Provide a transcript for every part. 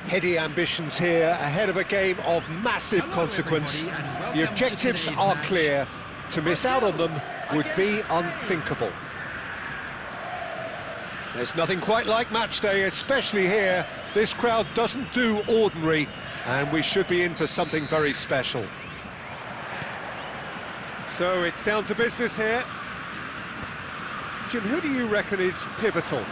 Heady ambitions here, ahead of a game of massive consequence. The objectives are clear. To miss out on them would be unthinkable. There's nothing quite like match day, especially here. This crowd doesn't do ordinary, and we should be in for something very special. So it's down to business here. Jim, who do you reckon is pivotal?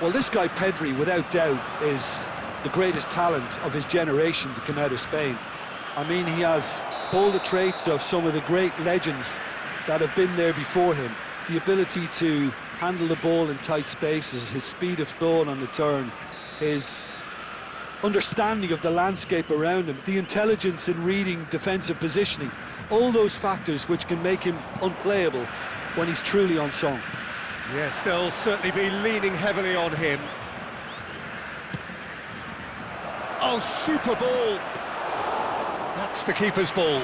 Well, this guy Pedri, without doubt, is the greatest talent of his generation to come out of Spain. I mean, he has all the traits of some of the great legends that have been there before him. The ability to handle the ball in tight spaces, his speed of thought on the turn, his understanding of the landscape around him, the intelligence in reading defensive positioning, all those factors which can make him unplayable when he's truly on song. Yes, they'll certainly be leaning heavily on him. Oh, super ball! That's the keeper's ball.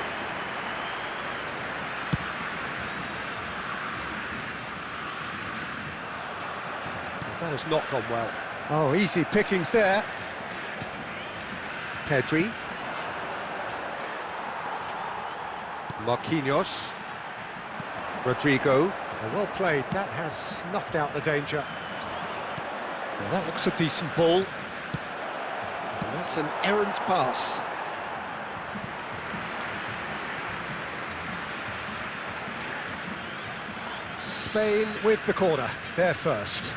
That has not gone well. Oh, easy pickings there. Pedri. Marquinhos. Rodrigo. Oh, well played. That has snuffed out the danger. Well, that looks a decent ball. And that's an errant pass. Spain with the corner. They're first.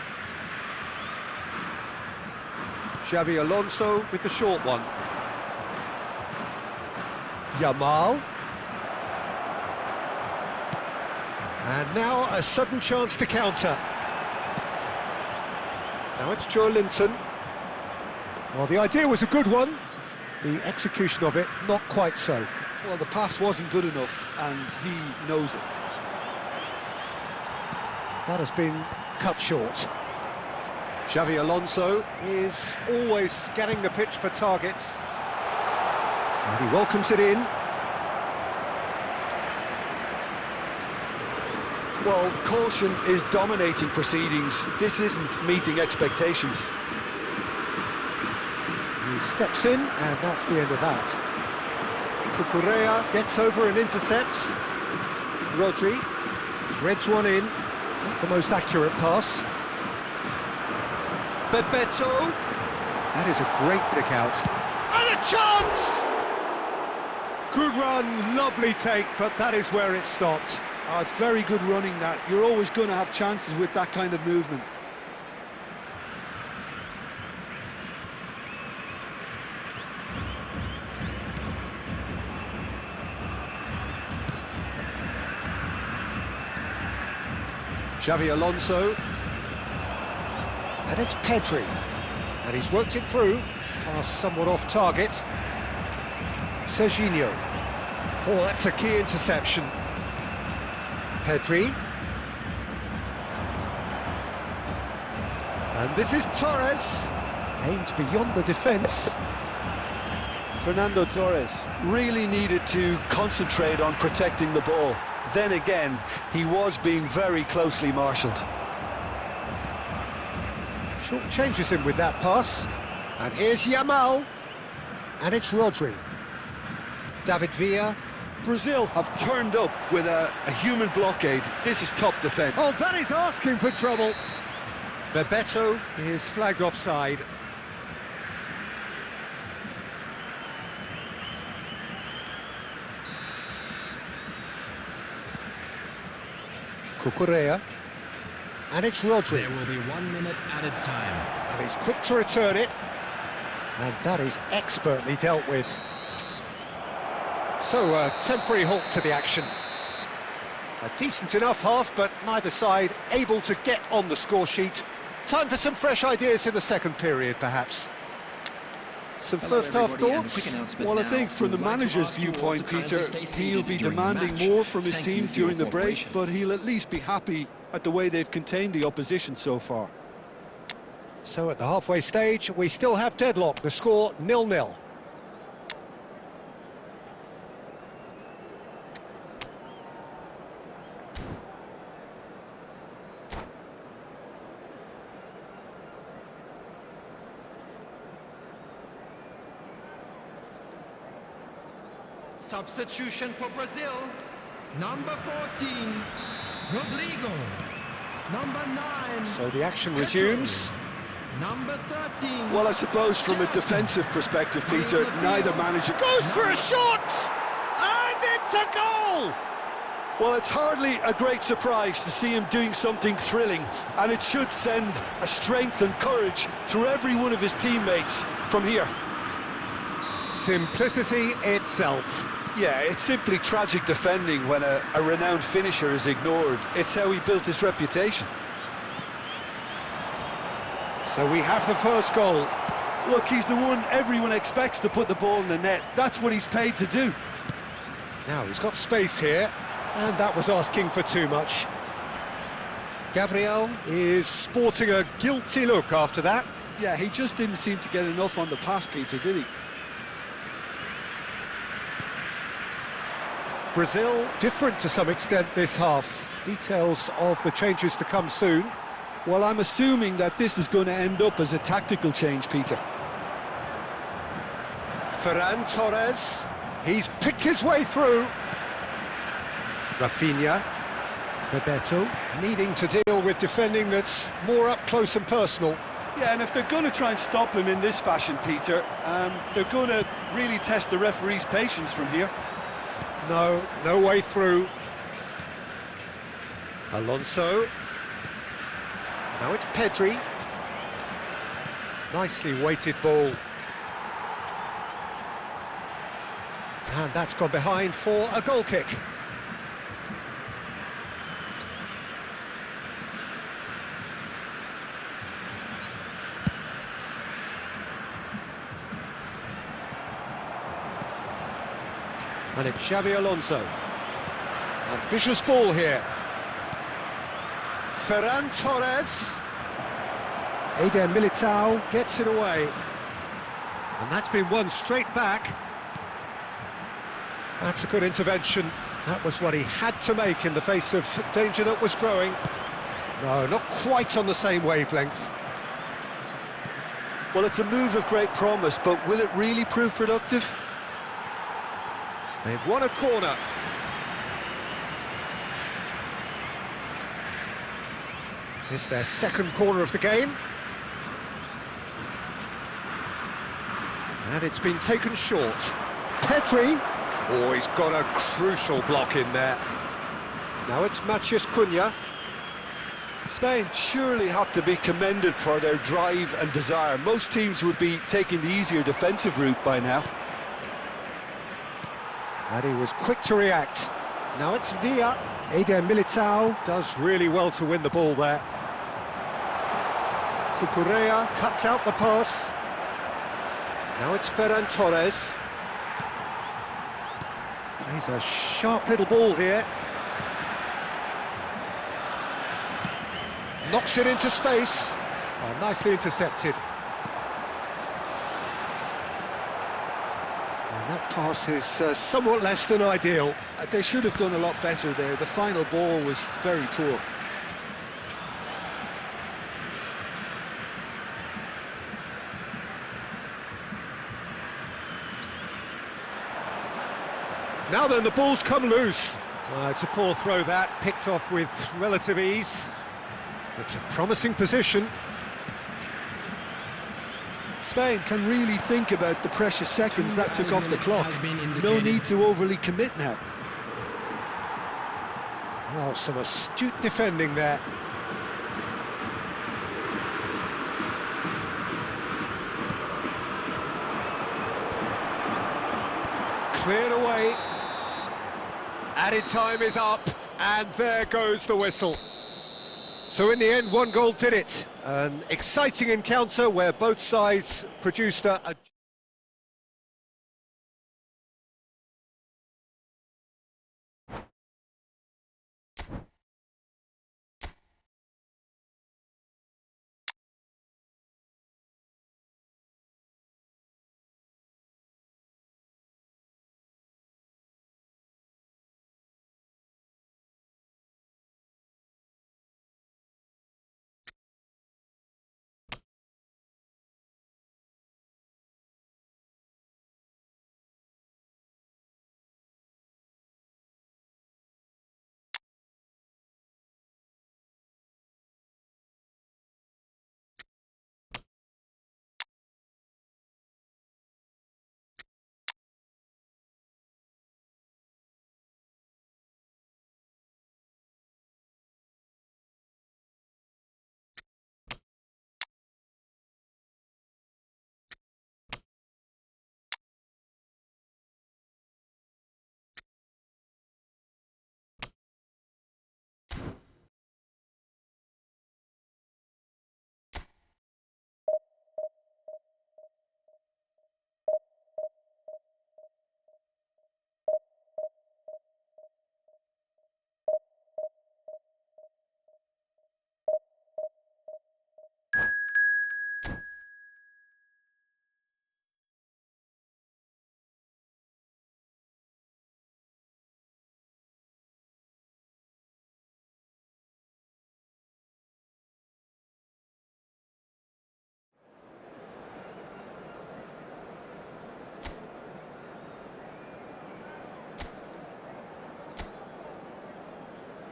Xabi Alonso with the short one. Yamal. And now a sudden chance to counter. Now it's Joe Linton. Well, the idea was a good one. The execution of it, not quite so. Well, the pass wasn't good enough, and he knows it. That has been cut short. Xabi Alonso is always scanning the pitch for targets. And he welcomes it in. Well, caution is dominating proceedings. This isn't meeting expectations. He steps in, and that's the end of that. Cucurella gets over and intercepts. Rodri threads one in. Not the most accurate pass. Bebeto. That is a great pick out. And a chance! Good run, lovely take, but that is where it stopped. Oh, it's very good running that. You're always going to have chances with that kind of movement. Xabi Alonso. And it's Pedri. And he's worked it through. Pass somewhat off target. Serginho. Oh, that's a key interception. Pedri. And this is Torres. Aimed beyond the defence. Fernando Torres really needed to concentrate on protecting the ball. Then again, he was being very closely marshalled. Short changes him with that pass. And here's Yamal. And it's Rodri. David Villa. Brazil have turned up with a human blockade. This is top defence. Oh, that is asking for trouble. Bebeto is flagged offside. Cucurella. And it's Rodri. There will be 1 minute added time. And he's quick to return it. And that is expertly dealt with. So, a temporary halt to the action. A decent enough half, but neither side able to get on the score sheet. Time for some fresh ideas in the second period, perhaps. Some first-half thoughts? Well, I think from the manager's viewpoint, Peter, he'll be demanding more from his team during the break, but he'll at least be happy at the way they've contained the opposition so far. So at the halfway stage, we still have deadlock. The score 0-0. Substitution for Brazil. Number 14, Rodrigo. Number 9. So the action resumes. Number 13. Well, I suppose from a defensive perspective, Peter, neither manager Goes for a shot! And it's a goal! Well, it's hardly a great surprise to see him doing something thrilling, and it should send a strength and courage through every one of his teammates from here. Simplicity itself. Yeah, it's simply tragic defending when a renowned finisher is ignored. It's how he built his reputation. So we have the first goal. Look, he's the one everyone expects to put the ball in the net. That's what he's paid to do. Now he's got space here, and that was asking for too much. Gabriel is sporting a guilty look after that. Yeah, he just didn't seem to get enough on the pass, Peter, did he? Brazil different to some extent this half. Details of the changes to come soon. Well, I'm assuming that this is going to end up as a tactical change, Peter. Ferran Torres, he's picked his way through. Rafinha, Bebeto, needing to deal with defending that's more up close and personal. Yeah, and if they're going to try and stop him in this fashion, Peter, they're going to really test the referee's patience from here. No way through. Alonso. Now it's Pedri. Nicely weighted ball. And that's gone behind for a goal kick. And it's Xabi Alonso. Ambitious ball here. Ferran Torres. Eder Militao gets it away. And that's been won straight back. That's a good intervention. That was what he had to make in the face of danger that was growing. No, not quite on the same wavelength. Well, it's a move of great promise, but will it really prove productive? They've won a corner. It's their second corner of the game. And it's been taken short. Pedri. Oh, he's got a crucial block in there. Now it's Matheus Cunha. Spain surely have to be commended for their drive and desire. Most teams would be taking the easier defensive route by now. And he was quick to react. Now it's Villa. Eder Militao does really well to win the ball there. Cucurella cuts out the pass. Now it's Ferran Torres. Plays a sharp little ball here. Knocks it into space. Oh, nicely intercepted. And that pass is somewhat less than ideal. They should have done a lot better there. The final ball was very poor. Now then, the ball's come loose. It's a poor throw that, picked off with relative ease. It's a promising position. Spain can really think about the precious seconds that took off the clock. No need to overly commit now. Oh, some astute defending there. Cleared away. Added time is up, and there goes the whistle. So in the end, one goal did it. An exciting encounter where both sides produced a